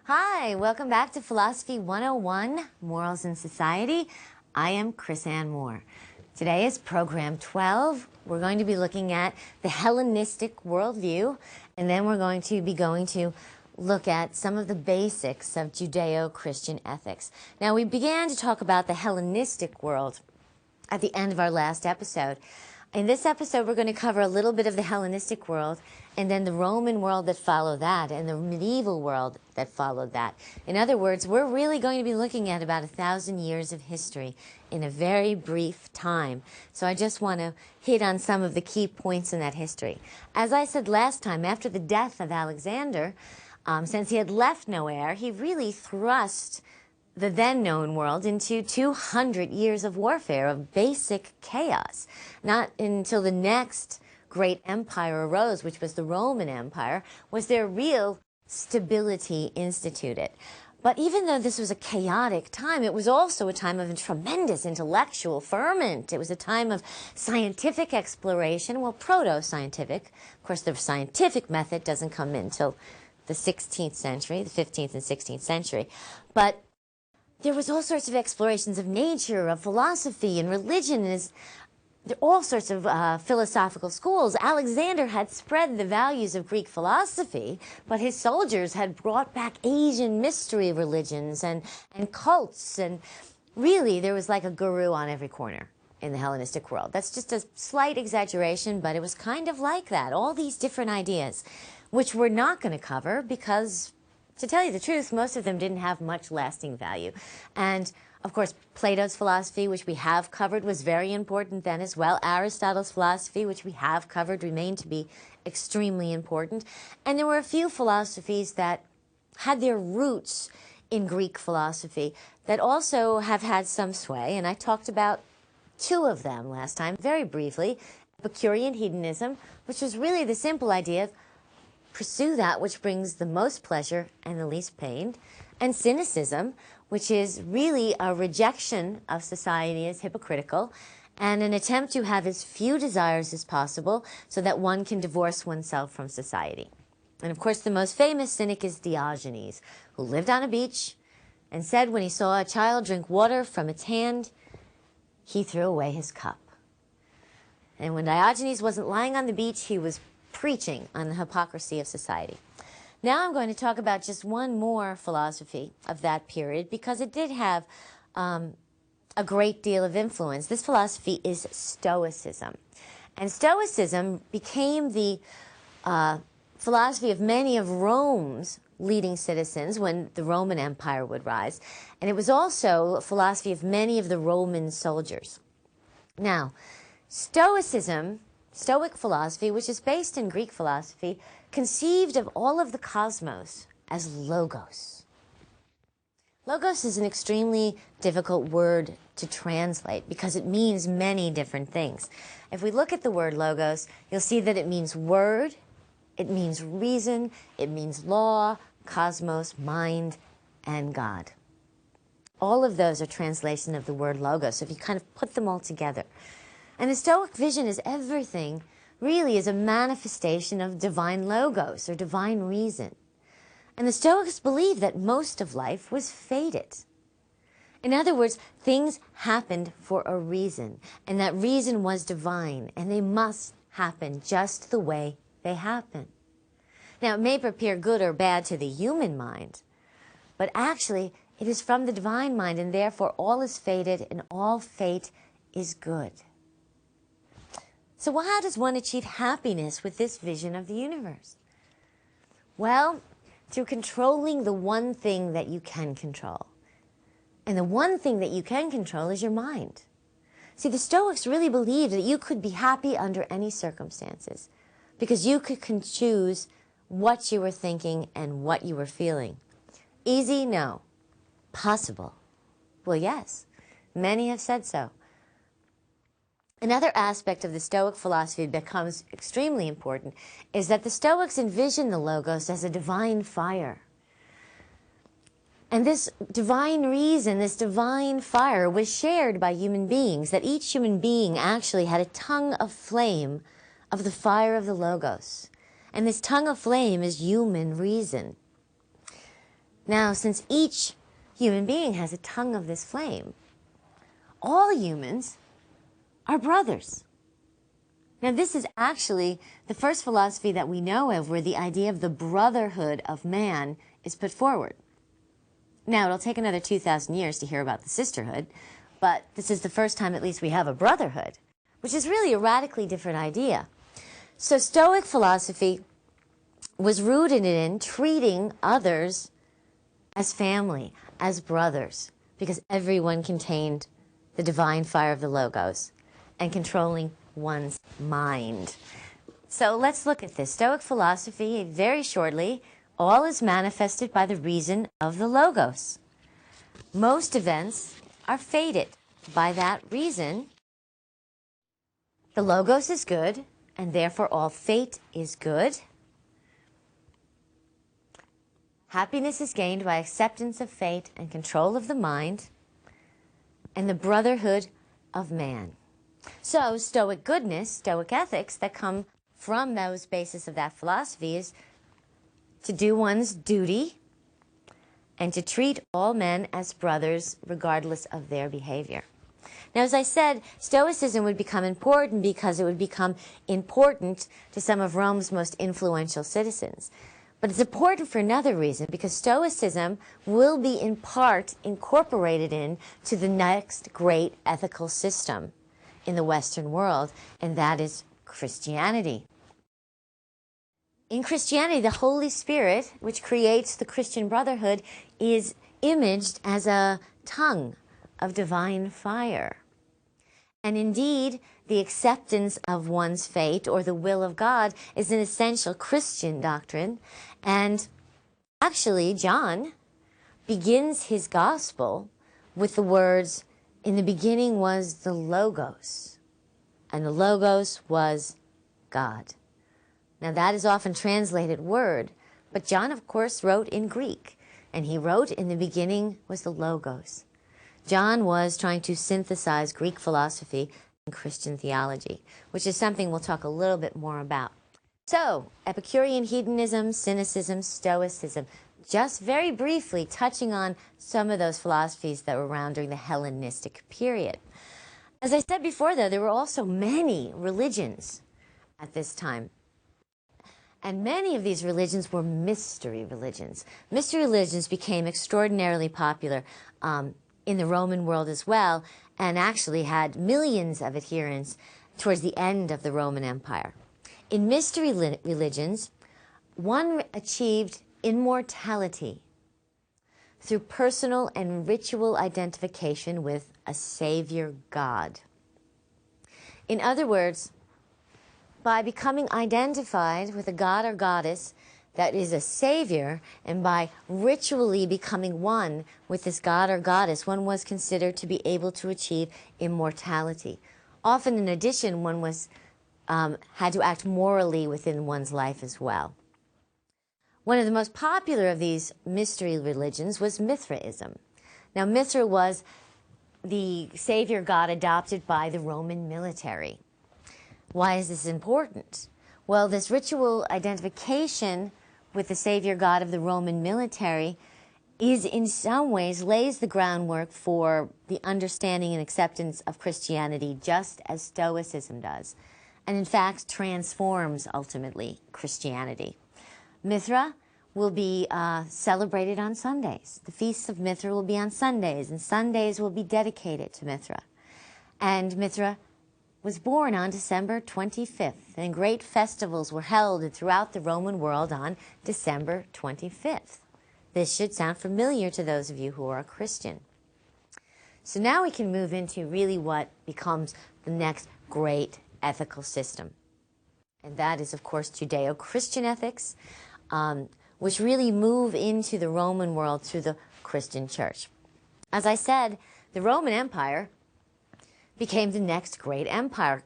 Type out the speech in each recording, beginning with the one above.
Hi, welcome back to Philosophy 101, Morals in Society. I am Chris Ann Moore. Today is program 12. We're going to be looking at the Hellenistic worldview, and then we're going to look at some of the basics of Judeo-Christian ethics. Now, we began to talk about the Hellenistic world at the end of our last episode. In this episode, we're going to cover a little bit of the Hellenistic world and then the Roman world that followed that and the medieval world that followed that. In other words, we're really going to be looking at about 1,000 years of history in a very brief time. So I just want to hit on some of the key points in that history. As I said last time, after the death of Alexander, since he had left no heir, he really thrust the then known world into 200 years of warfare, of basic chaos. Not until the next great empire arose, which was the Roman Empire, was there real stability instituted. But even though this was a chaotic time, it was also a time of tremendous intellectual ferment. It was a time of scientific exploration, well, proto-scientific. Of course, the scientific method doesn't come in until the 16th century, the 15th and 16th century. But there was all sorts of explorations of nature, of philosophy and religion, and all sorts of philosophical schools. Alexander had spread the values of Greek philosophy, but his soldiers had brought back Asian mystery religions and cults, and really there was like a guru on every corner in the Hellenistic world. That's just a slight exaggeration, but it was kind of like that. All these different ideas, which we're not going to cover because, to tell you the truth, most of them didn't have much lasting value. And, of course, Plato's philosophy, which we have covered, was very important then as well. Aristotle's philosophy, which we have covered, remained to be extremely important. And there were a few philosophies that had their roots in Greek philosophy that also have had some sway. And I talked about two of them last time, very briefly. Epicurean hedonism, which was really the simple idea of pursue that which brings the most pleasure and the least pain, and cynicism, which is really a rejection of society as hypocritical and an attempt to have as few desires as possible so that one can divorce oneself from society. And of course, the most famous cynic is Diogenes, who lived on a beach and said when he saw a child drink water from its hand, he threw away his cup. And when Diogenes wasn't lying on the beach, he was preaching on the hypocrisy of society. Now I'm going to talk about just one more philosophy of that period because it did have a great deal of influence. This philosophy is Stoicism. And Stoicism became the philosophy of many of Rome's leading citizens when the Roman Empire would rise. And it was also a philosophy of many of the Roman soldiers. Now, Stoic philosophy, which is based in Greek philosophy, conceived of all of the cosmos as logos. Logos is an extremely difficult word to translate because it means many different things. If we look at the word logos, you'll see that it means word, it means reason, it means law, cosmos, mind, and God. All of those are translation of the word logos, so if you kind of put them all together. And the Stoic vision is everything really is a manifestation of divine logos or divine reason. And the Stoics believed that most of life was fated. In other words, things happened for a reason, and that reason was divine, and they must happen just the way they happen. Now, it may appear good or bad to the human mind, but actually it is from the divine mind, and therefore all is fated and all fate is good. So how does one achieve happiness with this vision of the universe? Well, through controlling the one thing that you can control. And the one thing that you can control is your mind. See, the Stoics really believed that you could be happy under any circumstances because you could choose what you were thinking and what you were feeling. Easy? No. Possible? Well, yes. Many have said so. Another aspect of the Stoic philosophy that becomes extremely important is that the Stoics envision the logos as a divine fire. And this divine reason, this divine fire was shared by human beings, that each human being actually had a tongue of flame of the fire of the logos. And this tongue of flame is human reason. Now, since each human being has a tongue of this flame, all humans are brothers. Now, this is actually the first philosophy that we know of where the idea of the brotherhood of man is put forward. Now, it'll take another 2,000 years to hear about the sisterhood, but this is the first time at least we have a brotherhood, which is really a radically different idea. So Stoic philosophy was rooted in treating others as family, as brothers, because everyone contained the divine fire of the Logos and controlling one's mind. So let's look at this. Stoic philosophy, very shortly, all is manifested by the reason of the Logos. Most events are fated by that reason. The Logos is good, and therefore all fate is good. Happiness is gained by acceptance of fate and control of the mind and the brotherhood of man. So Stoic goodness, Stoic ethics that come from those bases of that philosophy is to do one's duty and to treat all men as brothers regardless of their behavior. Now, as I said, Stoicism would become important because it would become important to some of Rome's most influential citizens. But it's important for another reason, because Stoicism will be in part incorporated into the next great ethical system in the Western world, and that is Christianity. In Christianity, the Holy Spirit, which creates the Christian brotherhood, is imaged as a tongue of divine fire. And indeed, the acceptance of one's fate or the will of God is an essential Christian doctrine. And actually, John begins his gospel with the words, "In the beginning was the Logos, and the Logos was God." Now, that is often translated word, but John, of course, wrote in Greek, and he wrote, "In the beginning was the Logos." John was trying to synthesize Greek philosophy and Christian theology, which is something we'll talk a little bit more about. So, Epicurean hedonism, cynicism, Stoicism, just very briefly touching on some of those philosophies that were around during the Hellenistic period. As I said before, though, there were also many religions at this time. And many of these religions were mystery religions. Mystery religions became extraordinarily popular in the Roman world as well, and actually had millions of adherents towards the end of the Roman Empire. In mystery religions, one achieved immortality through personal and ritual identification with a Savior God. In other words, by becoming identified with a god or goddess that is a savior, and by ritually becoming one with this god or goddess, one was considered to be able to achieve immortality. Often, in addition, one was had to act morally within one's life as well. One of the most popular of these mystery religions was Mithraism. Now, Mithra was the savior god adopted by the Roman military. Why is this important? Well, this ritual identification with the savior god of the Roman military is in some ways lays the groundwork for the understanding and acceptance of Christianity, just as Stoicism does, and in fact transforms ultimately Christianity. Mithra will be celebrated on Sundays. The feasts of Mithra will be on Sundays, and Sundays will be dedicated to Mithra. And Mithra was born on December 25th, and great festivals were held throughout the Roman world on December 25th. This should sound familiar to those of you who are a Christian. So now we can move into really what becomes the next great ethical system. And that is, of course, Judeo-Christian ethics, which really move into the Roman world through the Christian church. As I said, the Roman Empire became the next great empire,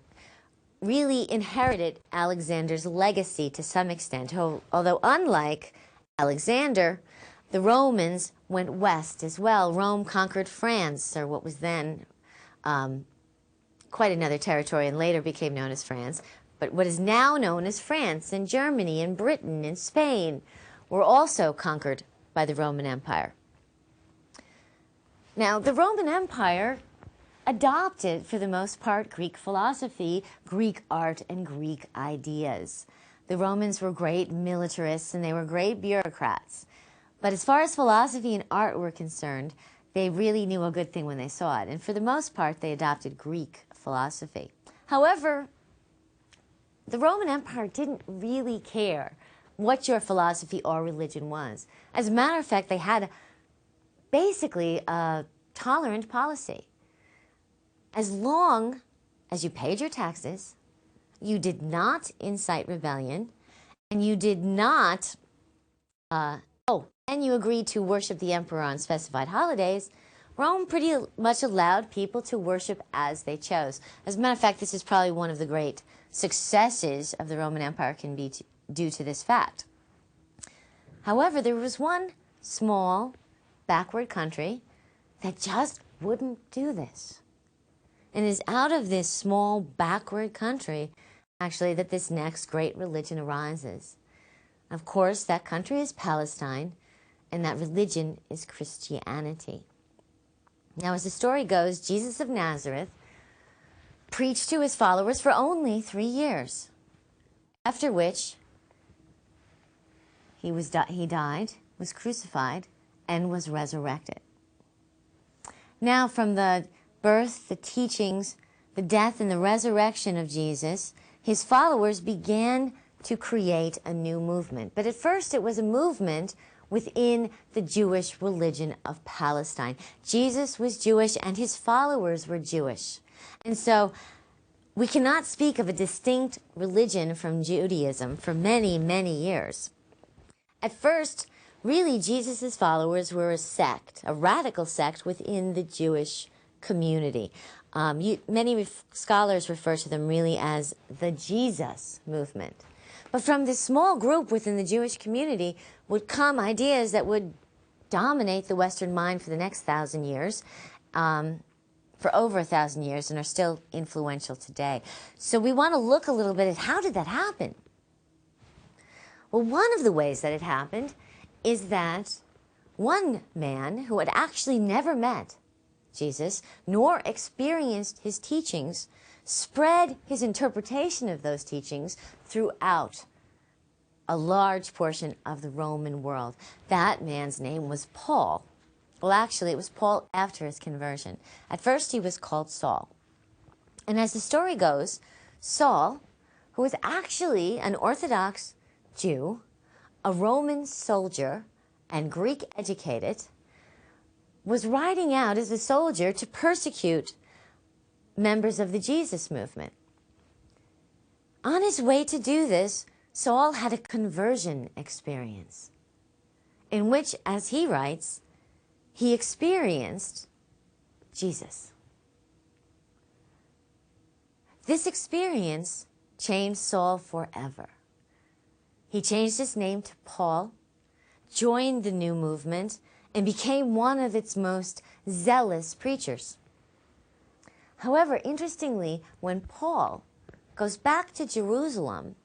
really inherited Alexander's legacy to some extent. Although unlike Alexander, the Romans went west as well. Rome conquered France, or what was then quite another territory and later became known as France. But what is now known as France and Germany and Britain and Spain were also conquered by the Roman Empire. Now, the Roman Empire adopted, for the most part, Greek philosophy, Greek art, and Greek ideas. The Romans were great militarists and they were great bureaucrats. But as far as philosophy and art were concerned, they really knew a good thing when they saw it. And for the most part, they adopted Greek philosophy. However, the Roman Empire didn't really care what your philosophy or religion was. As a matter of fact, they had basically a tolerant policy. As long as you paid your taxes, you did not incite rebellion, and you did not, and you agreed to worship the emperor on specified holidays, Rome pretty much allowed people to worship as they chose. As a matter of fact, this is probably one of the great successes of the Roman Empire can be due to this fact. However, there was one small, backward country that just wouldn't do this. And it is out of this small, backward country, actually, that this next great religion arises. Of course, that country is Palestine, and that religion is Christianity. Now, as the story goes, Jesus of Nazareth preached to his followers for only 3 years, after which he died, was crucified, and was resurrected. Now, from the birth, the teachings, the death, and the resurrection of Jesus, his followers began to create a new movement. But at first, it was a movement within the Jewish religion of Palestine. Jesus was Jewish, and his followers were Jewish. And so we cannot speak of a distinct religion from Judaism for many, many years. At first, really, Jesus' followers were a sect, a radical sect within the Jewish community. Many scholars refer to them really as the Jesus movement. But from this small group within the Jewish community would come ideas that would dominate the Western mind for the next 1,000 years, for over 1,000 years, and are still influential today. So we want to look a little bit at how did that happen? Well, one of the ways that it happened is that one man who had actually never met Jesus nor experienced his teachings spread his interpretation of those teachings throughout a large portion of the Roman world. That man's name was Paul. Well, actually, it was Paul after his conversion. At first, he was called Saul. And as the story goes, Saul, who was actually an Orthodox Jew, a Roman soldier, and Greek educated, was riding out as a soldier to persecute members of the Jesus movement. On his way to do this, Saul had a conversion experience in which, as he writes, he experienced Jesus. This experience changed Saul forever. He changed his name to Paul, joined the new movement, and became one of its most zealous preachers. However, interestingly, when Paul goes back to Jerusalem,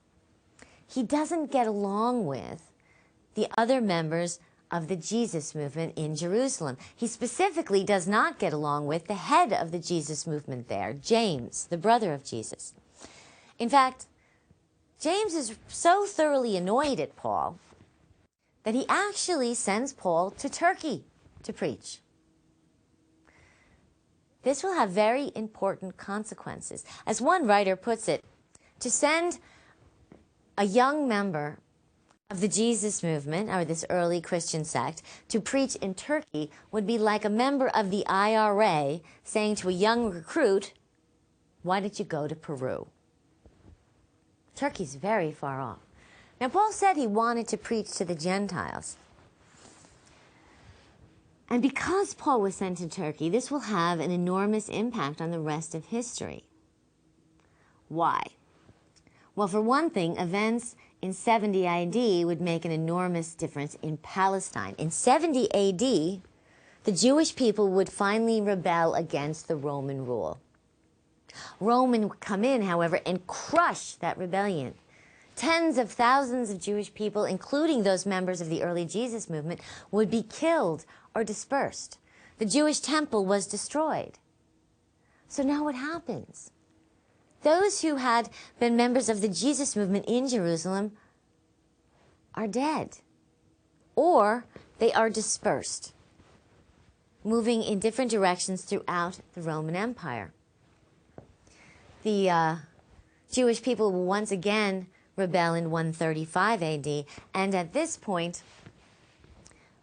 he doesn't get along with the other members of the Jesus movement in Jerusalem. He specifically does not get along with the head of the Jesus movement there, James, the brother of Jesus. In fact, James is so thoroughly annoyed at Paul that he actually sends Paul to Turkey to preach. This will have very important consequences. As one writer puts it, to send a young member of the Jesus movement, or this early Christian sect, to preach in Turkey would be like a member of the IRA saying to a young recruit, "Why don't you go to Peru?" Turkey's very far off. Now, Paul said he wanted to preach to the Gentiles. And because Paul was sent to Turkey, this will have an enormous impact on the rest of history. Why? Well, for one thing, events in 70 AD would make an enormous difference in Palestine. In 70 AD, the Jewish people would finally rebel against the Roman rule. Rome would come in, however, and crush that rebellion. Tens of thousands of Jewish people, including those members of the early Jesus movement, would be killed or dispersed. The Jewish temple was destroyed. So now what happens? Those who had been members of the Jesus movement in Jerusalem are dead, or they are dispersed, moving in different directions throughout the Roman Empire. The Jewish people will once again rebel in 135 AD, and at this point,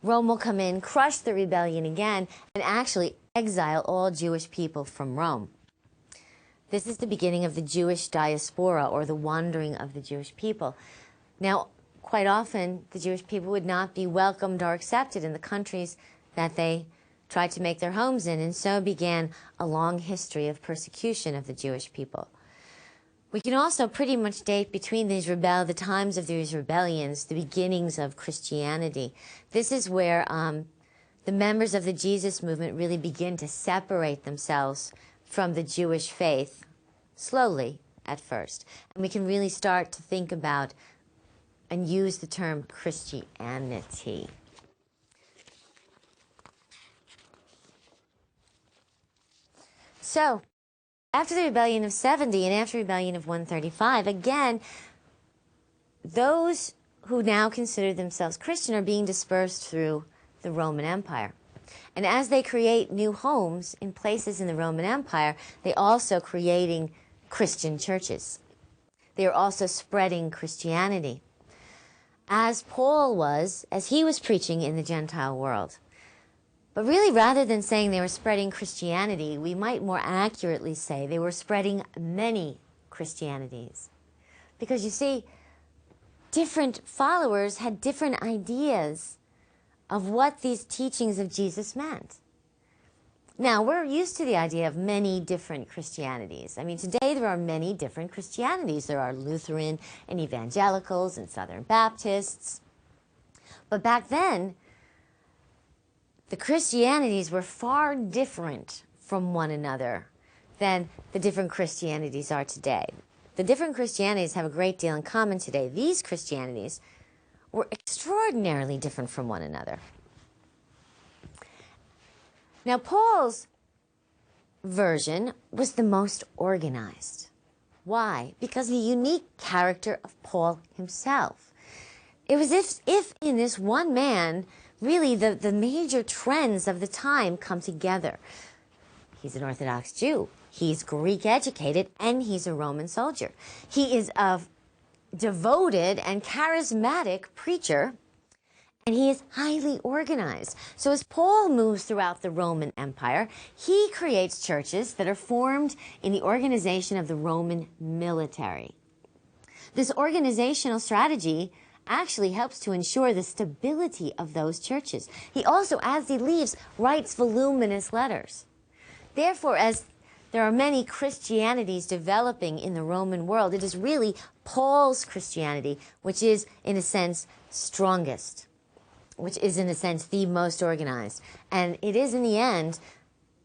Rome will come in, crush the rebellion again, and actually exile all Jewish people from Rome. This is the beginning of the Jewish diaspora, or the wandering of the Jewish people. Now, quite often, the Jewish people would not be welcomed or accepted in the countries that they tried to make their homes in, and so began a long history of persecution of the Jewish people. We can also pretty much date between the times of these rebellions, the beginnings of Christianity. This is where the members of the Jesus movement really begin to separate themselves from the Jewish faith, slowly at first. And we can really start to think about and use the term Christianity. So, after the rebellion of 70 and after the rebellion of 135, again, those who now consider themselves Christian are being dispersed through the Roman Empire. And as they create new homes in places in the Roman Empire, they also creating Christian churches. They are also spreading Christianity, as Paul was, as he was preaching in the Gentile world. But really, rather than saying they were spreading Christianity, we might more accurately say they were spreading many Christianities. Because you see, different followers had different ideas of what these teachings of Jesus meant. Now, we're used to the idea of many different Christianities. I mean, today there are many different Christianities. There are Lutheran and evangelicals and Southern Baptists. But back then, the Christianities were far different from one another than the different Christianities are today. The different Christianities have a great deal in common today. These Christianities were extraordinarily different from one another. Now, Paul's version was the most organized. Why? Because of the unique character of Paul himself. It was if in this one man, really the major trends of the time come together. He's an Orthodox Jew. He's Greek educated, and he's a Roman soldier. He is a devoted and charismatic preacher, and he is highly organized. So as Paul moves throughout the Roman Empire, he creates churches that are formed in the organization of the Roman military. This organizational strategy actually helps to ensure the stability of those churches. He also, as he leaves, writes voluminous letters. Therefore, as there are many Christianities developing in the Roman world, it is really Paul's Christianity which is, in a sense, strongest, which is, in a sense, the most organized. And it is, in the end,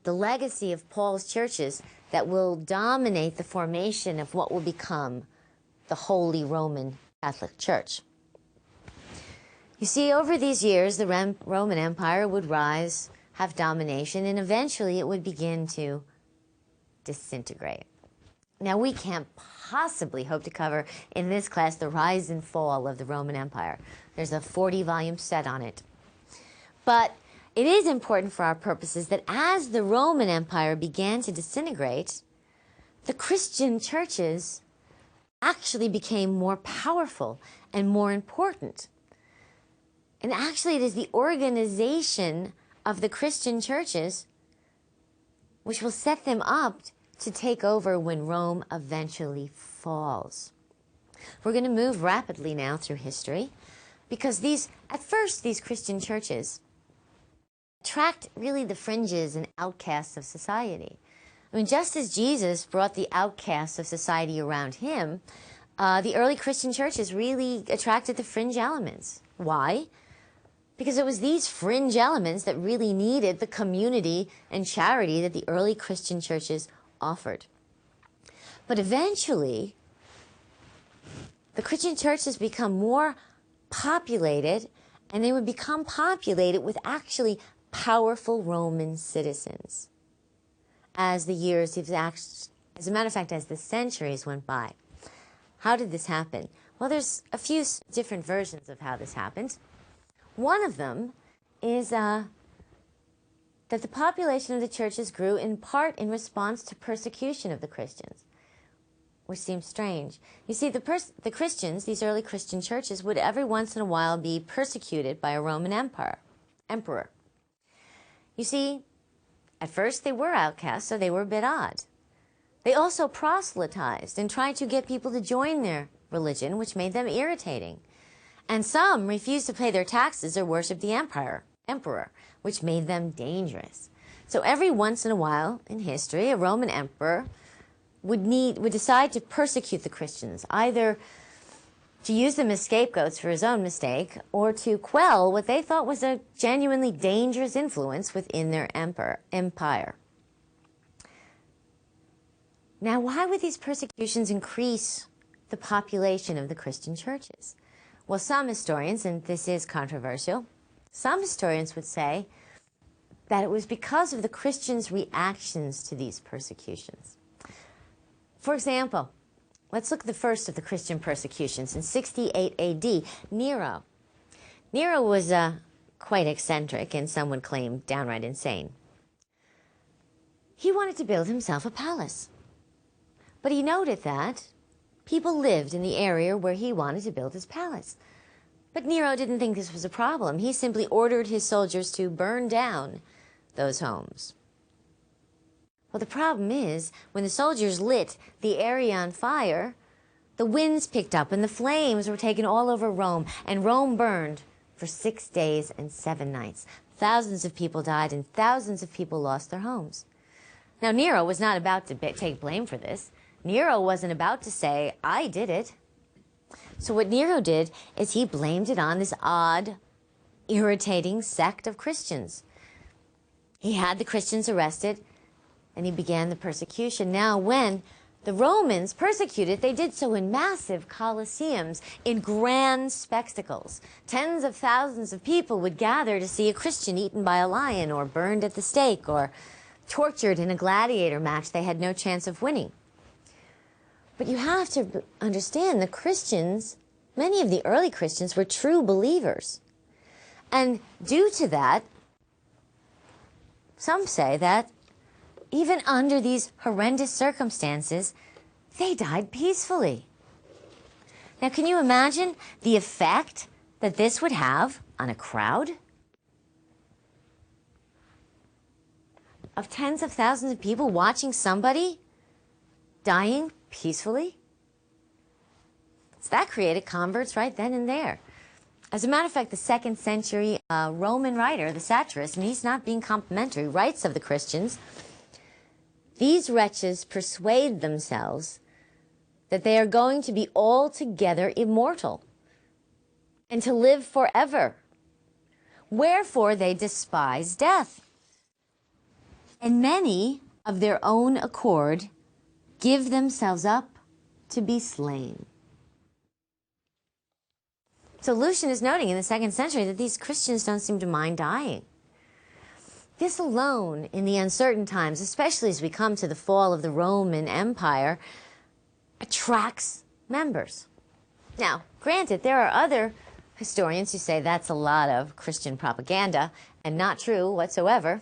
the legacy of Paul's churches that will dominate the formation of what will become the Holy Roman Catholic Church. You see, over these years, the Roman Empire would rise, have domination, and eventually it would begin to disintegrate. Now, we can't possibly hope to cover in this class the rise and fall of the Roman Empire. There's a 40-volume set on it. But it is important for our purposes that as the Roman Empire began to disintegrate, the Christian churches actually became more powerful and more important. And actually, it is the organization of the Christian churches which will set them up to take over when Rome eventually falls. We're going to move rapidly now through history because at first, these Christian churches attract really the fringes and outcasts of society. I mean, just as Jesus brought the outcasts of society around him, the early Christian churches really attracted the fringe elements. Why? Because it was these fringe elements that really needed the community and charity that the early Christian churches offered. But eventually, the Christian churches become more populated, and they would become populated with actually powerful Roman citizens as the years, as a matter of fact, as the centuries went by. How did this happen? Well, there's a few different versions of how this happened. One of them is that the population of the churches grew in part in response to persecution of the Christians, which seems strange. You see, the Christians, these early Christian churches, would every once in a while be persecuted by a Roman emperor. You see, at first they were outcasts, so they were a bit odd. They also proselytized and tried to get people to join their religion, which made them irritating. And some refused to pay their taxes or worship the emperor, which made them dangerous. So every once in a while in history, a Roman emperor would decide to persecute the Christians, either to use them as scapegoats for his own mistake, or to quell what they thought was a genuinely dangerous influence within their empire. Now, why would these persecutions increase the population of the Christian churches? Well, some historians, and this is controversial, some historians would say that it was because of the Christians' reactions to these persecutions. For example, let's look at the first of the Christian persecutions in 68 AD, Nero. Nero was quite eccentric, and some would claim downright insane. He wanted to build himself a palace, but he noted that people lived in the area where he wanted to build his palace. But Nero didn't think this was a problem. He simply ordered his soldiers to burn down those homes. Well, the problem is, when the soldiers lit the area on fire, the winds picked up and the flames were taken all over Rome, and Rome burned for 6 days and 7 nights. Thousands of people died and thousands of people lost their homes. Now, Nero was not about to take blame for this. Nero wasn't about to say, I did it. So what Nero did is he blamed it on this odd, irritating sect of Christians. He had the Christians arrested, and he began the persecution. Now, when the Romans persecuted, they did so in massive colosseums, in grand spectacles. Tens of thousands of people would gather to see a Christian eaten by a lion, or burned at the stake, or tortured in a gladiator match they had no chance of winning. But you have to understand, the Christians, many of the early Christians, were true believers. And due to that, some say that even under these horrendous circumstances, they died peacefully. Now, can you imagine the effect that this would have on a crowd of tens of thousands of people watching somebody dying peacefully? So that created converts right then and there. As a matter of fact, the 2nd century Roman writer, the satirist, and he's not being complimentary, writes of the Christians, these wretches persuade themselves that they are going to be altogether immortal and to live forever. Wherefore they despise death. And many of their own accord give themselves up to be slain. So Lucian is noting in the 2nd century that these Christians don't seem to mind dying. This alone, in the uncertain times, especially as we come to the fall of the Roman Empire, attracts members. Now, granted, there are other historians who say that's a lot of Christian propaganda and not true whatsoever.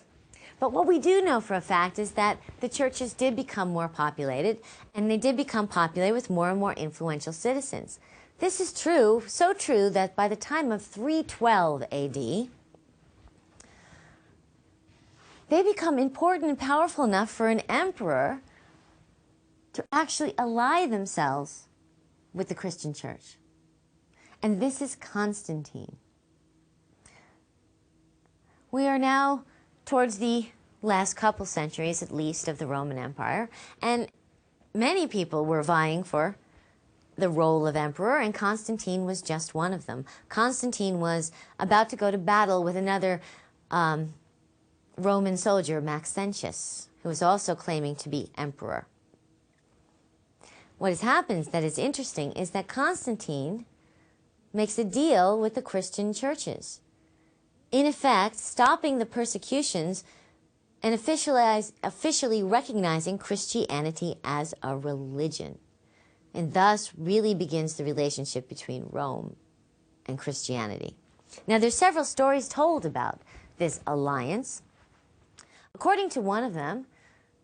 But what we do know for a fact is that the churches did become more populated, and they did become populated with more and more influential citizens. This is true, so true that by the time of 312 AD, they become important and powerful enough for an emperor to actually ally themselves with the Christian church. And this is Constantine. We are now towards the last couple centuries, at least, of the Roman Empire, and many people were vying for the role of emperor, and Constantine was just one of them. Constantine was about to go to battle with another Roman soldier, Maxentius, who was also claiming to be emperor. what has happened that is interesting is that Constantine makes a deal with the Christian churches, in effect stopping the persecutions and officially recognizing Christianity as a religion, and thus really begins the relationship between Rome and Christianity. Now, there's several stories told about this alliance. According to one of them,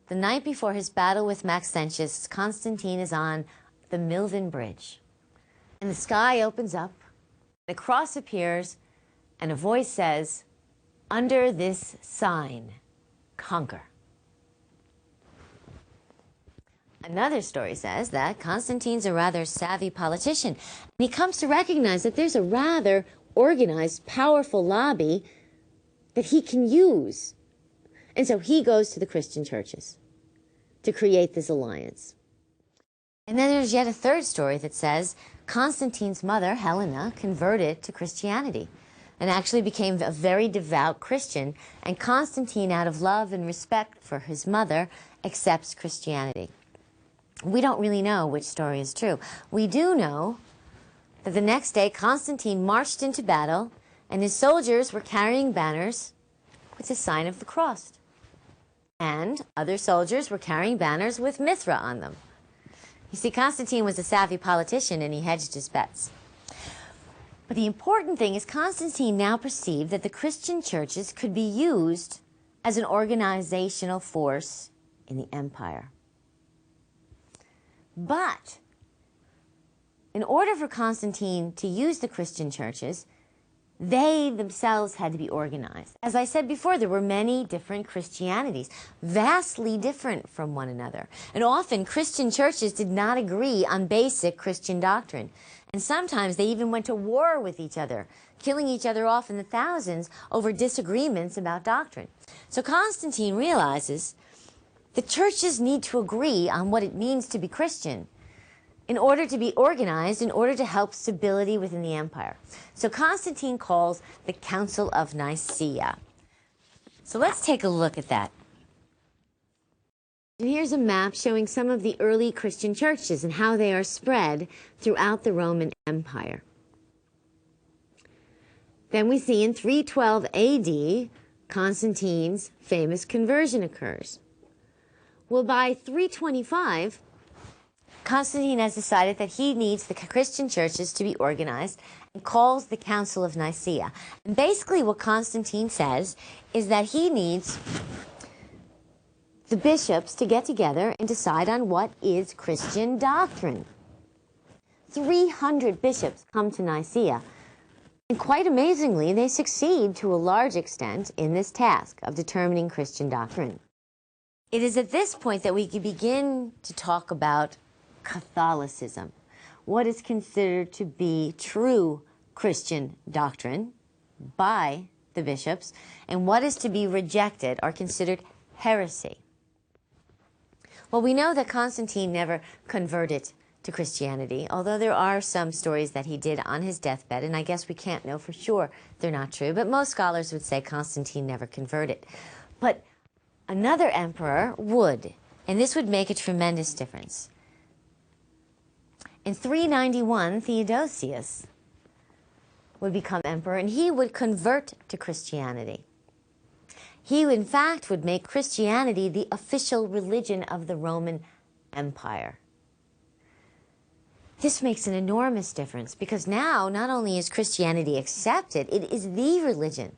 the night before his battle with Maxentius, Constantine is on the Milvian Bridge, and the sky opens up, a cross appears, and a voice says, "Under this sign, conquer." Another story says that Constantine's a rather savvy politician, and he comes to recognize that there's a rather organized, powerful lobby that he can use. And so he goes to the Christian churches to create this alliance. And then there's yet a third story that says Constantine's mother, Helena, converted to Christianity and actually became a very devout Christian, and Constantine, out of love and respect for his mother, accepts Christianity. We don't really know which story is true. We do know that the next day Constantine marched into battle, and his soldiers were carrying banners with the sign of the cross. And other soldiers were carrying banners with Mithra on them. You see, Constantine was a savvy politician, and he hedged his bets. But the important thing is Constantine now perceived that the Christian churches could be used as an organizational force in the empire. But in order for Constantine to use the Christian churches, they themselves had to be organized. As I said before, there were many different Christianities, vastly different from one another. And often Christian churches did not agree on basic Christian doctrine. And sometimes they even went to war with each other, killing each other off in the thousands over disagreements about doctrine. So Constantine realizes the churches need to agree on what it means to be Christian in order to be organized, in order to help stability within the empire. So Constantine calls the Council of Nicaea. So let's take a look at that. And here's a map showing some of the early Christian churches and how they are spread throughout the Roman Empire. Then we see in 312 AD, Constantine's famous conversion occurs. Well, by 325, Constantine has decided that he needs the Christian churches to be organized and calls the Council of Nicaea. And basically what Constantine says is that he needs the bishops to get together and decide on what is Christian doctrine. 300 bishops come to Nicaea, and quite amazingly, they succeed to a large extent in this task of determining Christian doctrine. It is at this point that we can begin to talk about Catholicism, what is considered to be true Christian doctrine by the bishops, and what is to be rejected or considered heresy. Well, we know that Constantine never converted to Christianity, although there are some stories that he did on his deathbed, and I guess we can't know for sure they're not true, but most scholars would say Constantine never converted. But another emperor would, and this would make a tremendous difference. In 391, Theodosius would become emperor, and he would convert to Christianity. He, in fact, would make Christianity the official religion of the Roman Empire. This makes an enormous difference because now not only is Christianity accepted, it is the religion.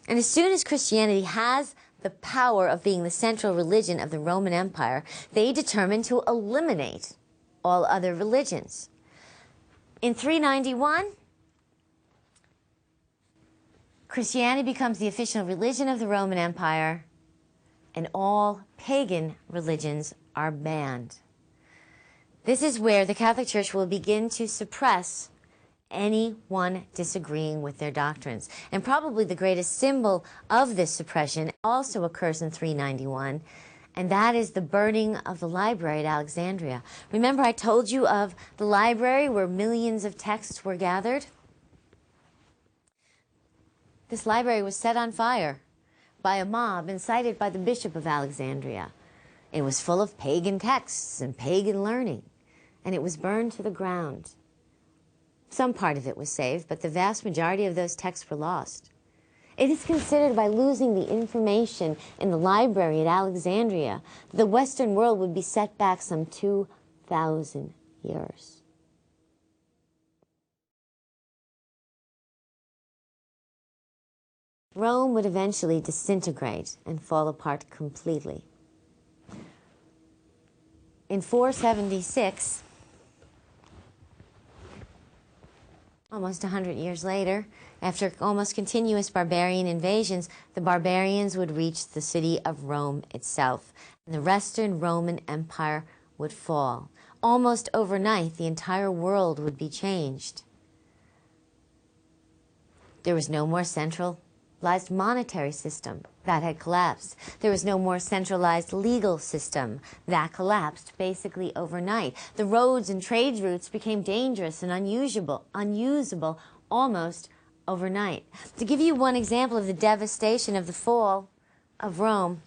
And as soon as Christianity has the power of being the central religion of the Roman Empire, they determined to eliminate all other religions. In 391, Christianity becomes the official religion of the Roman Empire, and all pagan religions are banned. This is where the Catholic Church will begin to suppress anyone disagreeing with their doctrines. And probably the greatest symbol of this suppression also occurs in 391, and that is the burning of the library at Alexandria. Remember I told you of the library where millions of texts were gathered? This library was set on fire by a mob incited by the Bishop of Alexandria. It was full of pagan texts and pagan learning. and it was burned to the ground. Some part of it was saved, but the vast majority of those texts were lost. It is considered, by losing the information in the library at Alexandria, the Western world would be set back some 2,000 years. Rome would eventually disintegrate and fall apart completely. In 476, almost 100 years later, after almost continuous barbarian invasions, the barbarians would reach the city of Rome itself, and the Western Roman Empire would fall. Almost overnight, the entire world would be changed. There was no more centralized monetary system. That had collapsed. There was no more centralized legal system. That collapsed basically overnight. The roads and trade routes became dangerous and unusable almost overnight. To give you one example of the devastation of the fall of Rome,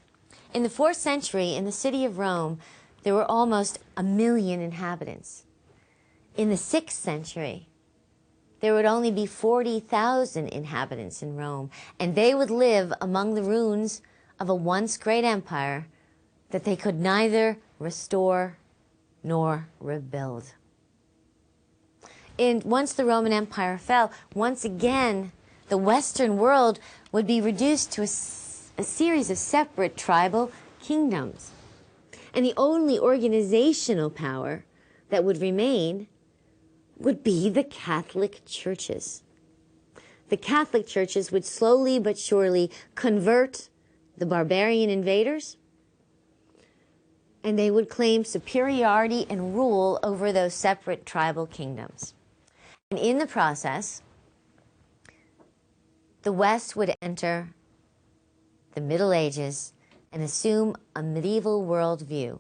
in the 4th century, in the city of Rome, there were almost 1 million inhabitants. In the 6th century, there would only be 40,000 inhabitants in Rome, and they would live among the ruins of a once great empire that they could neither restore nor rebuild. And once the Roman Empire fell, once again, the Western world would be reduced to a series of separate tribal kingdoms. And the only organizational power that would remain would be the Catholic churches. The Catholic churches would slowly but surely convert the barbarian invaders, and they would claim superiority and rule over those separate tribal kingdoms. And in the process, the West would enter the Middle Ages and assume a medieval worldview.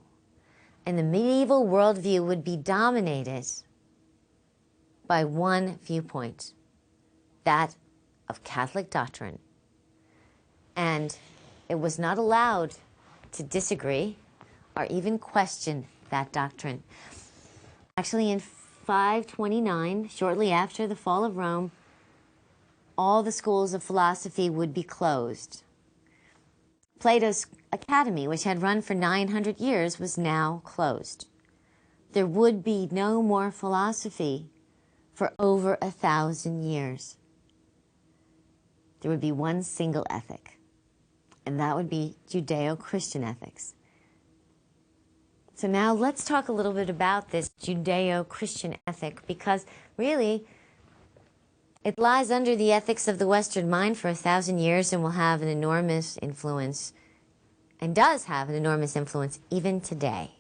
And the medieval worldview would be dominated by one viewpoint, that of Catholic doctrine. And it was not allowed to disagree or even question that doctrine. Actually, in 529, shortly after the fall of Rome, all the schools of philosophy would be closed. Plato's academy, which had run for 900 years, was now closed. There would be no more philosophy for over 1,000 years. There would be one single ethic, and that would be Judeo-Christian ethics. So now let's talk a little bit about this Judeo-Christian ethic, because really it lies under the ethics of the Western mind for 1,000 years and will have an enormous influence, and does have an enormous influence even today.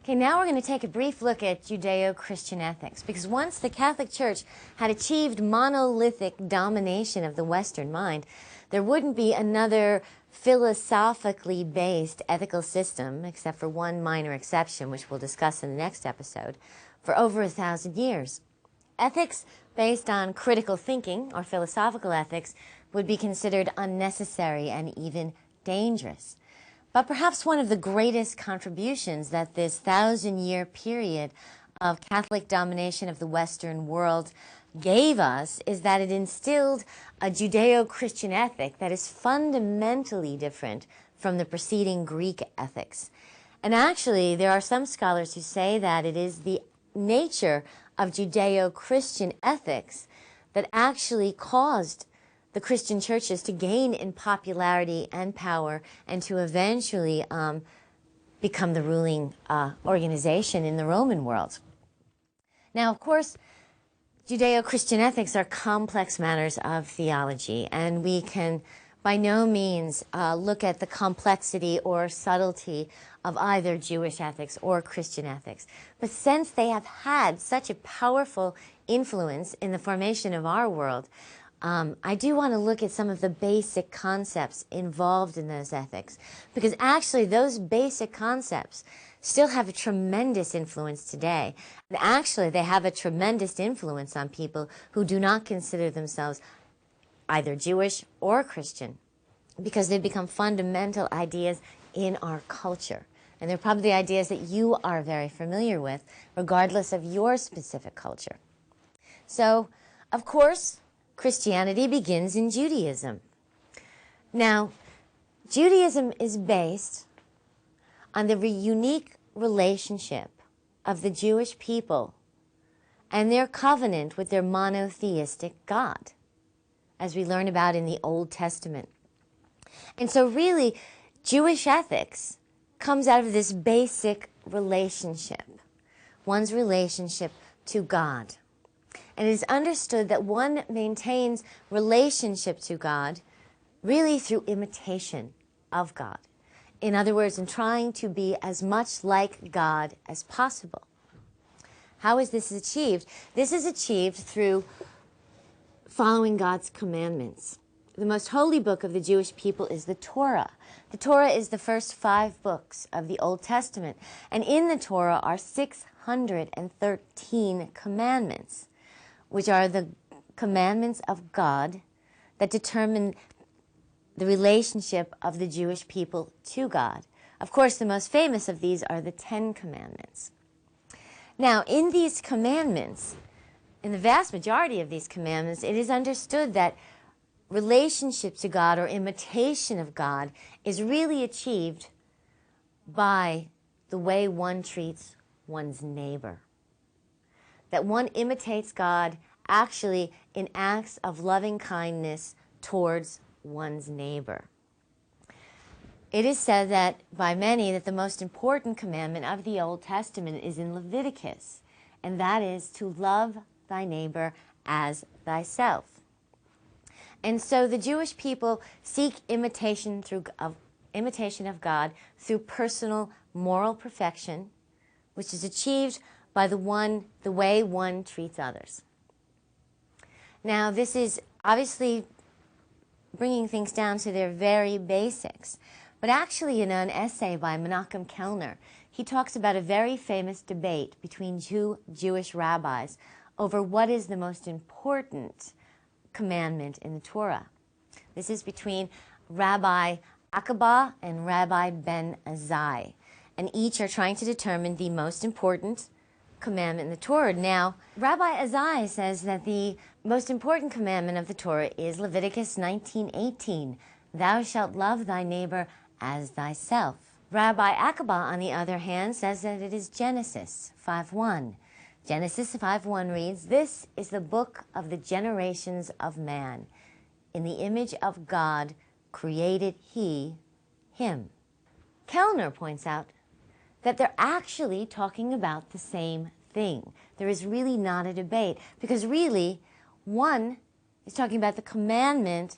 Okay, now we're going to take a brief look at Judeo-Christian ethics, because once the Catholic Church had achieved monolithic domination of the Western mind, there wouldn't be another philosophically based ethical system, except for one minor exception, which we'll discuss in the next episode, for over 1,000 years. Ethics based on critical thinking, or philosophical ethics, would be considered unnecessary and even dangerous. But perhaps one of the greatest contributions that this 1,000-year period of Catholic domination of the Western world gave us is that it instilled a Judeo-Christian ethic that is fundamentally different from the preceding Greek ethics. And actually, there are some scholars who say that it is the nature of Judeo-Christian ethics that actually caused the Christian churches to gain in popularity and power, and to eventually become the ruling organization in the Roman world. Now, of course, Judeo-Christian ethics are complex matters of theology, and we can by no means look at the complexity or subtlety of either Jewish ethics or Christian ethics. But since they have had such a powerful influence in the formation of our world, I do want to look at some of the basic concepts involved in those ethics, because actually those basic concepts still have a tremendous influence today. And actually they have a tremendous influence on people who do not consider themselves either Jewish or Christian, because they've become fundamental ideas in our culture. And they're probably the ideas that you are very familiar with, regardless of your specific culture. So, of course, Christianity begins in Judaism. Now, Judaism is based on the unique relationship of the Jewish people and their covenant with their monotheistic God, as we learn about in the Old Testament. And so really, Jewish ethics comes out of this basic relationship, one's relationship to God. And it is understood that one maintains relationship to God really through imitation of God. In other words, in trying to be as much like God as possible. How is this achieved? This is achieved through following God's commandments. The most holy book of the Jewish people is the Torah. The Torah is the first 5 books of the Old Testament. And in the Torah are 613 commandments, which are the commandments of God that determine the relationship of the Jewish people to God. Of course, the most famous of these are the 10 Commandments. Now, in these commandments, in the vast majority of these commandments, it is understood that relationship to God or imitation of God is really achieved by the way one treats one's neighbor. That one imitates God actually in acts of loving kindness towards one's neighbor. It is said that by many that the most important commandment of the Old Testament is in Leviticus, and that is to love thy neighbor as thyself. And so the Jewish people seek imitation of God through personal moral perfection, which is achieved by the way one treats others. Now, this is obviously bringing things down to their very basics. But actually, in an essay by Menachem Kellner, he talks about a very famous debate between Jewish rabbis over what is the most important commandment in the Torah. This is between Rabbi Akiba and Rabbi Ben Azai, and each are trying to determine the most important commandment in the Torah. Now, Rabbi Azai says that the most important commandment of the Torah is Leviticus 19:18, thou shalt love thy neighbor as thyself. Rabbi Akiba, on the other hand, says that it is Genesis 5:1. Genesis 5:1 reads, this is the book of the generations of man. In the image of God created he him. Kellner points out that they're actually talking about the same thing. There is really not a debate, because really, one is talking about the commandment,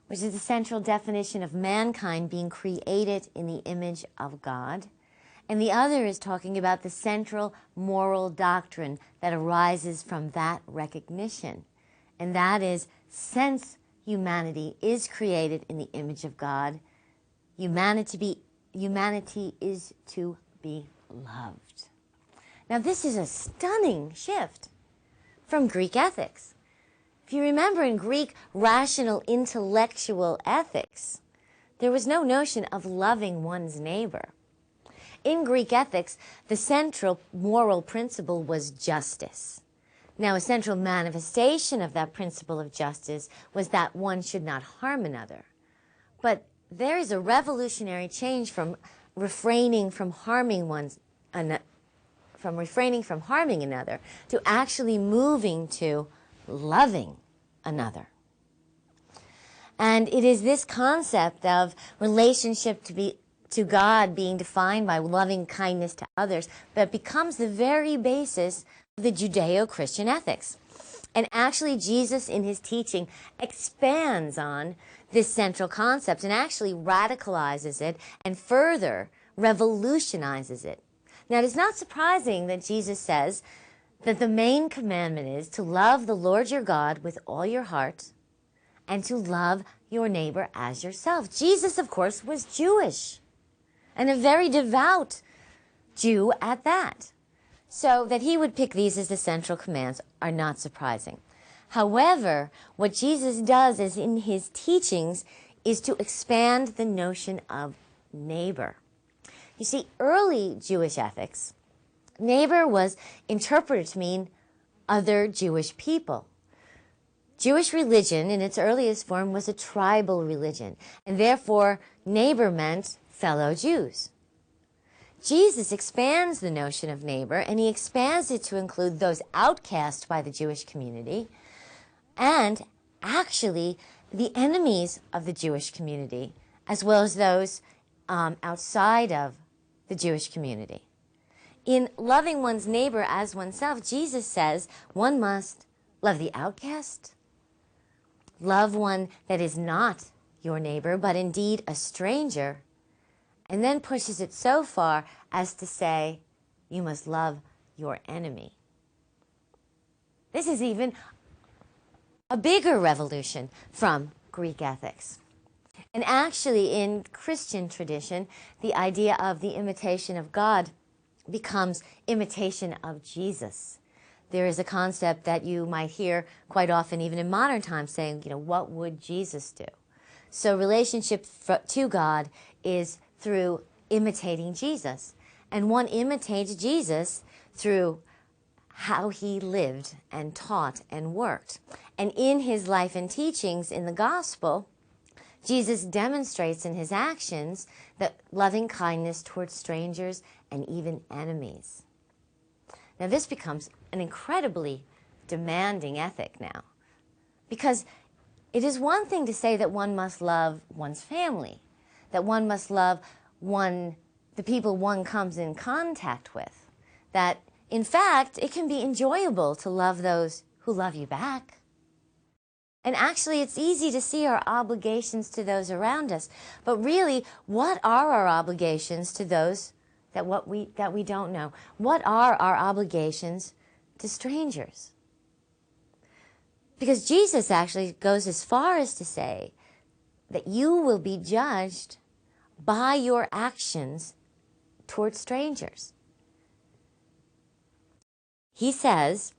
which is the central definition of mankind being created in the image of God, and the other is talking about the central moral doctrine that arises from that recognition, and that is, since humanity is created in the image of God, humanity is to be loved. Now, this is a stunning shift from Greek ethics. If you remember, in Greek rational intellectual ethics, there was no notion of loving one's neighbor. In Greek ethics, the central moral principle was justice. Now, a central manifestation of that principle of justice was that one should not harm another. But there is a revolutionary change from refraining from harming another to actually moving to loving another. And it is this concept of relationship to God being defined by loving kindness to others that becomes the very basis of the Judeo-Christian ethics. And actually, Jesus in his teaching expands on this central concept and actually radicalizes it and further revolutionizes it. Now, it is not surprising that Jesus says that the main commandment is to love the Lord your God with all your heart and to love your neighbor as yourself. Jesus, of course, was Jewish, and a very devout Jew at that. So that he would pick these as the central commands are not surprising. However, what Jesus does is in his teachings is to expand the notion of neighbor. You see, early Jewish ethics, neighbor was interpreted to mean other Jewish people. Jewish religion in its earliest form was a tribal religion, and therefore neighbor meant fellow Jews. Jesus expands the notion of neighbor, and he expands it to include those outcast by the Jewish community and actually the enemies of the Jewish community, as well as those outside of the Jewish community. In loving one's neighbor as oneself, Jesus says one must love the outcast, love one that is not your neighbor, but indeed a stranger, and then pushes it so far as to say you must love your enemy. This is even a bigger revolution from Greek ethics. And actually, in Christian tradition, the idea of the imitation of God becomes imitation of Jesus. There is a concept that you might hear quite often, even in modern times, saying, what would Jesus do? So relationship to God is through imitating Jesus. And one imitates Jesus through how he lived and taught and worked. And in his life and teachings in the gospel, Jesus demonstrates in his actions that loving kindness towards strangers and even enemies. Now this becomes an incredibly demanding ethic now, because it is one thing to say that one must love one's family, that one must love the people one comes in contact with, that in fact it can be enjoyable to love those who love you back. And actually, it's easy to see our obligations to those around us. But really, what are our obligations to those that we don't know? What are our obligations to strangers? Because Jesus actually goes as far as to say that you will be judged by your actions towards strangers. He says,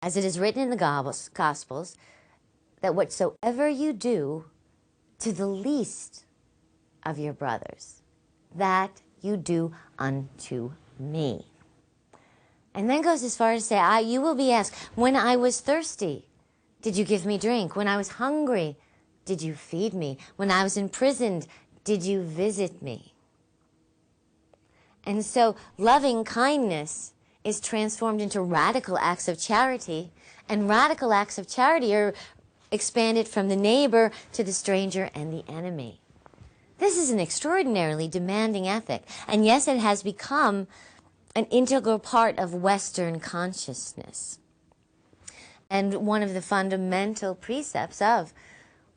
as it is written in the Gospels, that whatsoever you do to the least of your brothers, that you do unto me. And then goes as far as to say, you will be asked, when I was thirsty, did you give me drink? When I was hungry, did you feed me? When I was imprisoned, did you visit me? And so loving kindness is transformed into radical acts of charity, and radical acts of charity are expanded from the neighbor to the stranger and the enemy. This is an extraordinarily demanding ethic, and yes, it has become an integral part of Western consciousness and one of the fundamental precepts of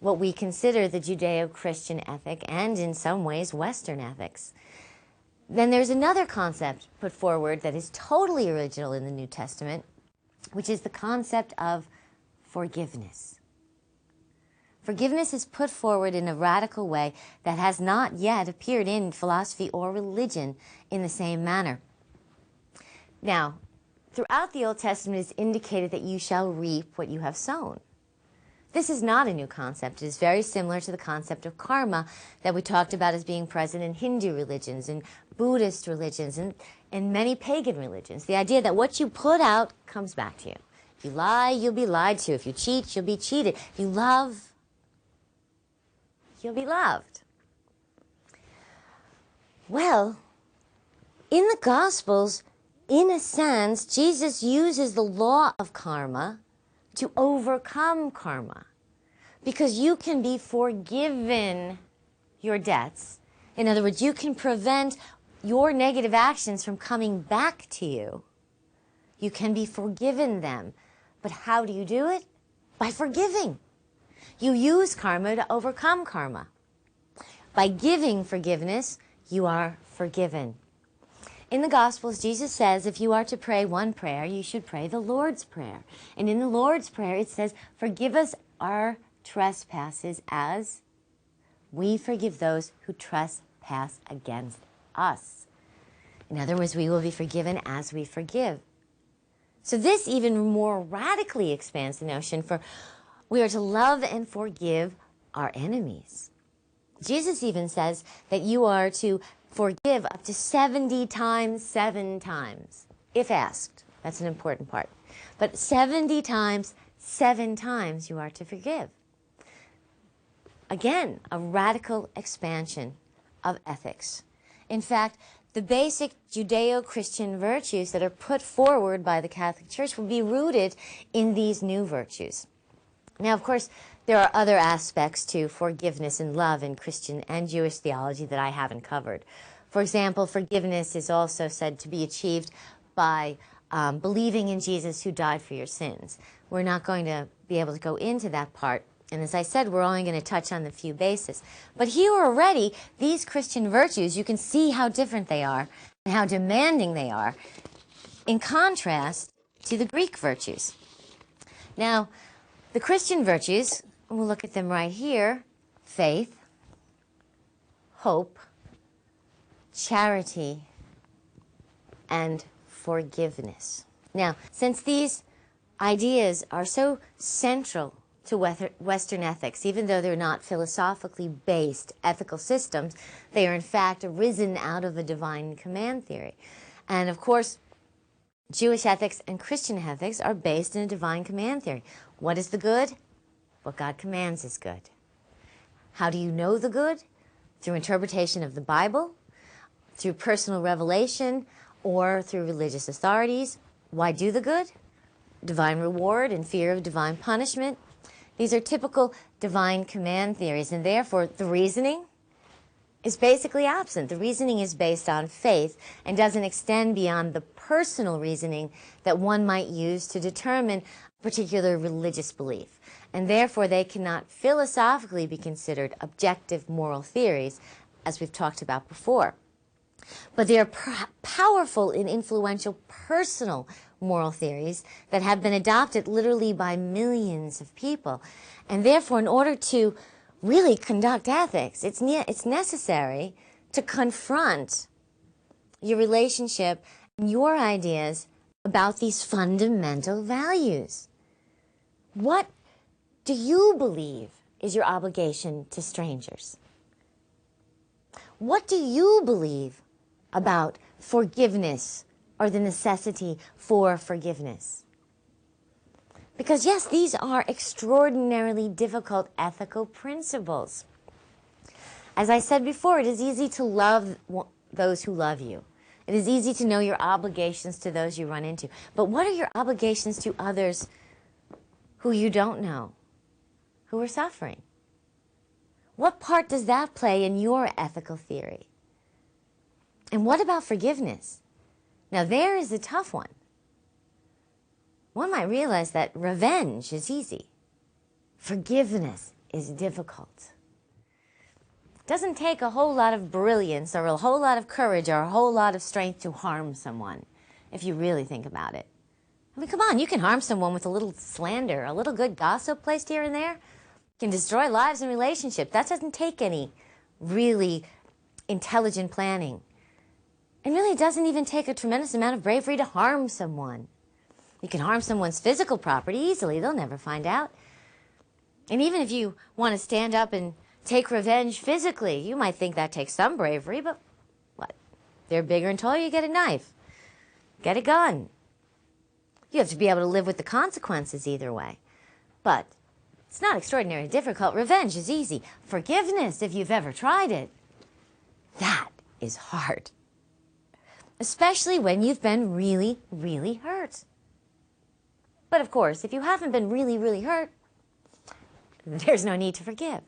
what we consider the Judeo-Christian ethic and in some ways Western ethics. Then there's another concept put forward that is totally original in the New Testament, which is the concept of forgiveness. Forgiveness is put forward in a radical way that has not yet appeared in philosophy or religion in the same manner. Now, throughout the Old Testament, it is indicated that you shall reap what you have sown. This is not a new concept. It is very similar to the concept of karma that we talked about as being present in Hindu religions and Buddhist religions and many pagan religions. The idea that what you put out comes back to you. If you lie, you'll be lied to. If you cheat, you'll be cheated. If you love, you'll be loved. Well, in the Gospels, in a sense, Jesus uses the law of karma to overcome karma, because you can be forgiven your debts. In other words, you can prevent your negative actions from coming back to you. You can be forgiven them. But how do you do it? By forgiving. You use karma to overcome karma. By giving forgiveness, you are forgiven. In the Gospels, Jesus says if you are to pray one prayer, you should pray the Lord's Prayer. And in the Lord's Prayer, it says, forgive us our trespasses as we forgive those who trespass against us. In other words, we will be forgiven as we forgive. So this even more radically expands the notion for we are to love and forgive our enemies. Jesus even says that you are to forgive up to 70 times 7 times, if asked. That's an important part. But 70 times 7 times you are to forgive. Again, a radical expansion of ethics. In fact, the basic Judeo-Christian virtues that are put forward by the Catholic Church will be rooted in these new virtues. Now, of course, there are other aspects to forgiveness and love in Christian and Jewish theology that I haven't covered. For example, forgiveness is also said to be achieved by believing in Jesus who died for your sins. We're not going to be able to go into that part. And as I said, we're only going to touch on the few bases. But here already, these Christian virtues, you can see how different they are and how demanding they are in contrast to the Greek virtues. Now, the Christian virtues, we'll look at them right here: faith, hope, charity, and forgiveness. Now, since these ideas are so central to Western ethics, even though they're not philosophically based ethical systems, they are in fact arisen out of a divine command theory. And of course, Jewish ethics and Christian ethics are based in a divine command theory. What is the good? What God commands is good. How do you know the good? Through interpretation of the Bible, through personal revelation, or through religious authorities. Why do the good? Divine reward and fear of divine punishment. These are typical divine command theories, and therefore the reasoning is basically absent. The reasoning is based on faith and doesn't extend beyond the personal reasoning that one might use to determine a particular religious belief. And therefore they cannot philosophically be considered objective moral theories, as we've talked about before. But they are powerful and influential personal moral theories that have been adopted literally by millions of people. And therefore, in order to really conduct ethics, it's necessary to confront your relationship and your ideas about these fundamental values. What do you believe is your obligation to strangers? What do you believe about forgiveness or the necessity for forgiveness? Because yes, these are extraordinarily difficult ethical principles. As I said before, it is easy to love those who love you. It is easy to know your obligations to those you run into. But what are your obligations to others who you don't know, who are suffering? What part does that play in your ethical theory? And what about forgiveness? Now, there is a tough one. One might realize that revenge is easy. Forgiveness is difficult. It doesn't take a whole lot of brilliance or a whole lot of courage or a whole lot of strength to harm someone, if you really think about it. I mean, come on, you can harm someone with a little slander, a little good gossip placed here and there. You can destroy lives and relationships. That doesn't take any really intelligent planning. And really, it doesn't even take a tremendous amount of bravery to harm someone. You can harm someone's physical property easily. They'll never find out. And even if you want to stand up and take revenge physically, you might think that takes some bravery, but what? They're bigger and taller, you get a knife. Get a gun. You have to be able to live with the consequences either way. But it's not extraordinarily difficult. Revenge is easy. Forgiveness, if you've ever tried it, that is hard. Especially when you've been really, really hurt. But of course, if you haven't been really, really hurt, there's no need to forgive.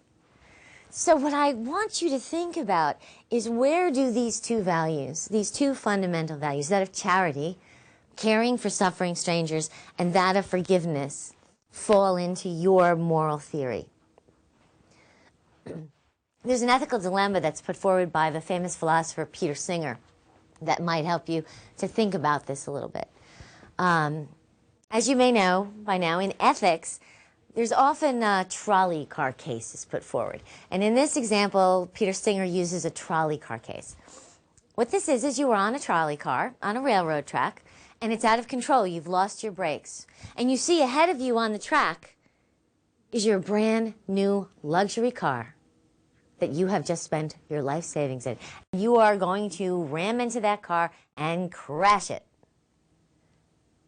So what I want you to think about is, where do these two values, these two fundamental values, that of charity, caring for suffering strangers, and that of forgiveness, fall into your moral theory? There's an ethical dilemma that's put forward by the famous philosopher Peter Singer that might help you to think about this a little bit. As you may know by now, in ethics, there's often trolley car cases put forward. And in this example, Peter Singer uses a trolley car case. What this is you are on a trolley car on a railroad track, and it's out of control. You've lost your brakes. And you see ahead of you on the track is your brand new luxury car that you have just spent your life savings in. You are going to ram into that car and crash it.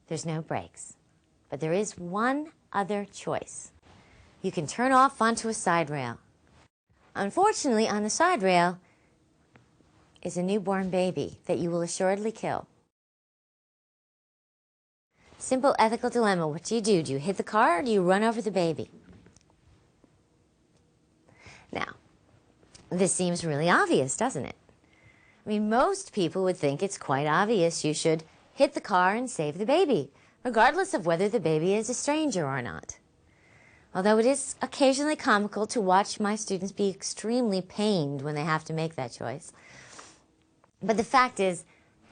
There's no brakes. But there is one other choice. You can turn off onto a side rail. Unfortunately, on the side rail is a newborn baby that you will assuredly kill. Simple ethical dilemma. What do? Do you hit the car or do you run over the baby? Now, this seems really obvious, doesn't it? I mean, most people would think it's quite obvious you should hit the car and save the baby, regardless of whether the baby is a stranger or not. Although it is occasionally comical to watch my students be extremely pained when they have to make that choice. But the fact is,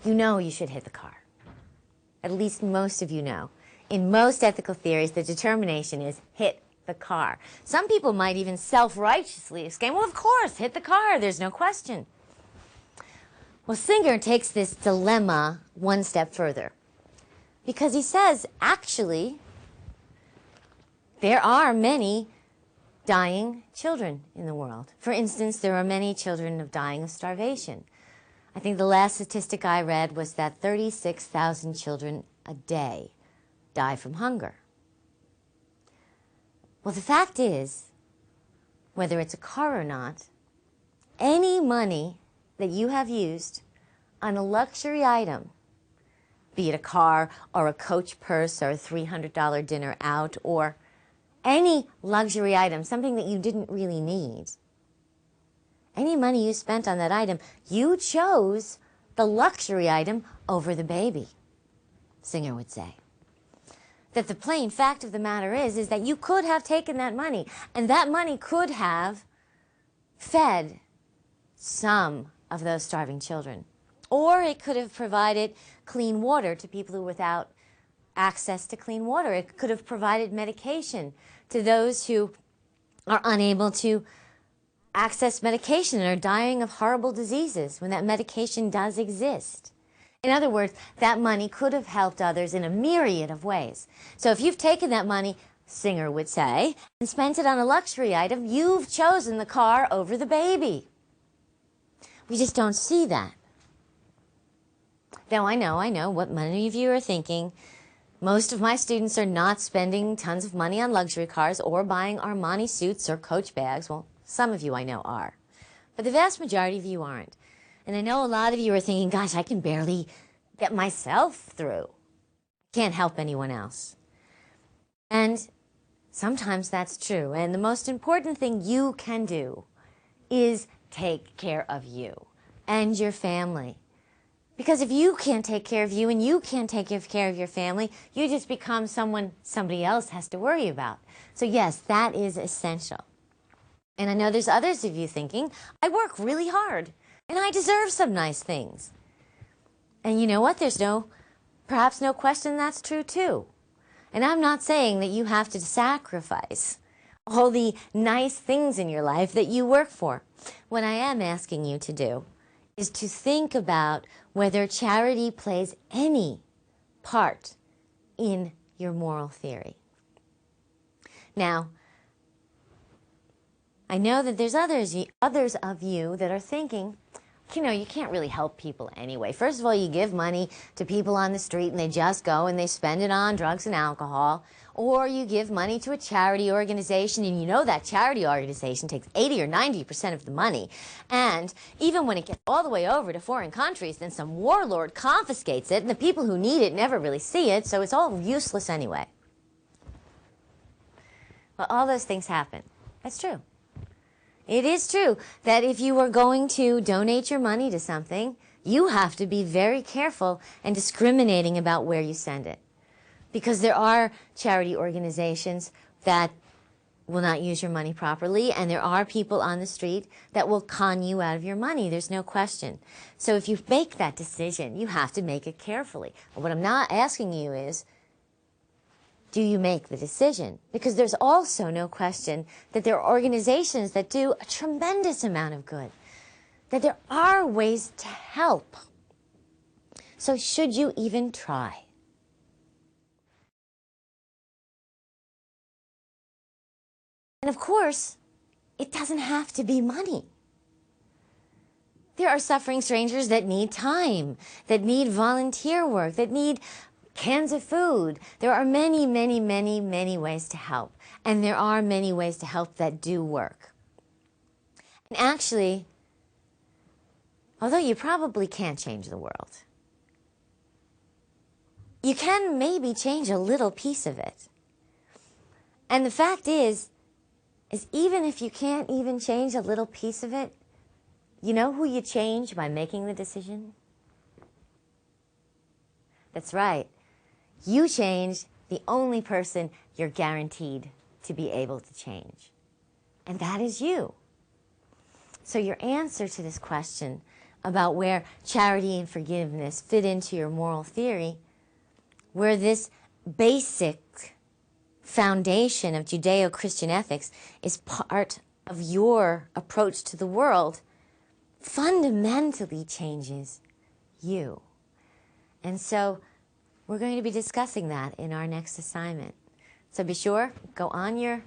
you know you should hit the car. At least most of you know. In most ethical theories, the determination is hit the car. Some people might even self-righteously exclaim, well, of course, hit the car, there's no question. Well, Singer takes this dilemma one step further, because he says, actually, there are many dying children in the world. For instance, there are many children dying of starvation. I think the last statistic I read was that 36,000 children a day die from hunger. Well, the fact is, whether it's a car or not, any money that you have used on a luxury item, be it a car or a Coach purse or a $300 dinner out or any luxury item, something that you didn't really need, any money you spent on that item, you chose the luxury item over the baby, Singer would say. That the plain fact of the matter is that you could have taken that money, and that money could have fed some of those starving children. Or it could have provided clean water to people who were without access to clean water. It could have provided medication to those who are unable to access medication and are dying of horrible diseases when that medication does exist. In other words, that money could have helped others in a myriad of ways. So if you've taken that money, Singer would say, and spent it on a luxury item, you've chosen the car over the baby. We just don't see that. Now, I know what many of you are thinking. Most of my students are not spending tons of money on luxury cars or buying Armani suits or Coach bags. Well, some of you I know are. But the vast majority of you aren't. And I know a lot of you are thinking, gosh, I can barely get myself through. Can't help anyone else. And sometimes that's true. And the most important thing you can do is take care of you and your family. Because if you can't take care of you and you can't take care of your family, you just become someone somebody else has to worry about. So yes, that is essential. And I know there's others of you thinking, I work really hard and I deserve some nice things. And you know what? There's perhaps no question that's true too. And I'm not saying that you have to sacrifice all the nice things in your life that you work for. What I am asking you to do is to think about whether charity plays any part in your moral theory. Now, I know that there's others of you that are thinking, you can't really help people anyway. First of all, you give money to people on the street and they just go and they spend it on drugs and alcohol. Or you give money to a charity organization and you know that charity organization takes 80 or 90% of the money. And even when it gets all the way over to foreign countries, then some warlord confiscates it and the people who need it never really see it, so it's all useless anyway. Well, all those things happen. That's true. It is true that if you are going to donate your money to something, you have to be very careful and discriminating about where you send it. Because there are charity organizations that will not use your money properly, and there are people on the street that will con you out of your money. There's no question. So if you make that decision, you have to make it carefully. But what I'm not asking you is, do you make the decision? Because there's also no question that there are organizations that do a tremendous amount of good, that there are ways to help. So should you even try? And of course, it doesn't have to be money. There are suffering strangers that need time, that need volunteer work, that need cans of food. There are many, many, many, many ways to help. And there are many ways to help that do work. And actually, although you probably can't change the world, you can maybe change a little piece of it. And the fact is even if you can't even change a little piece of it, you know who you change by making the decision? That's right. You change the only person you're guaranteed to be able to change. And that is you. So your answer to this question about where charity and forgiveness fit into your moral theory, where this basic foundation of Judeo-Christian ethics is part of your approach to the world, fundamentally changes you. And so we're going to be discussing that in our next assignment. So be sure, go on your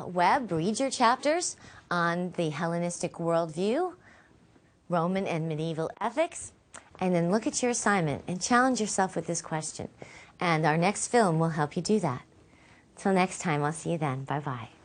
web, read your chapters on the Hellenistic worldview, Roman and medieval ethics, and then look at your assignment and challenge yourself with this question. And our next film will help you do that. Till next time, I'll see you then. Bye-bye.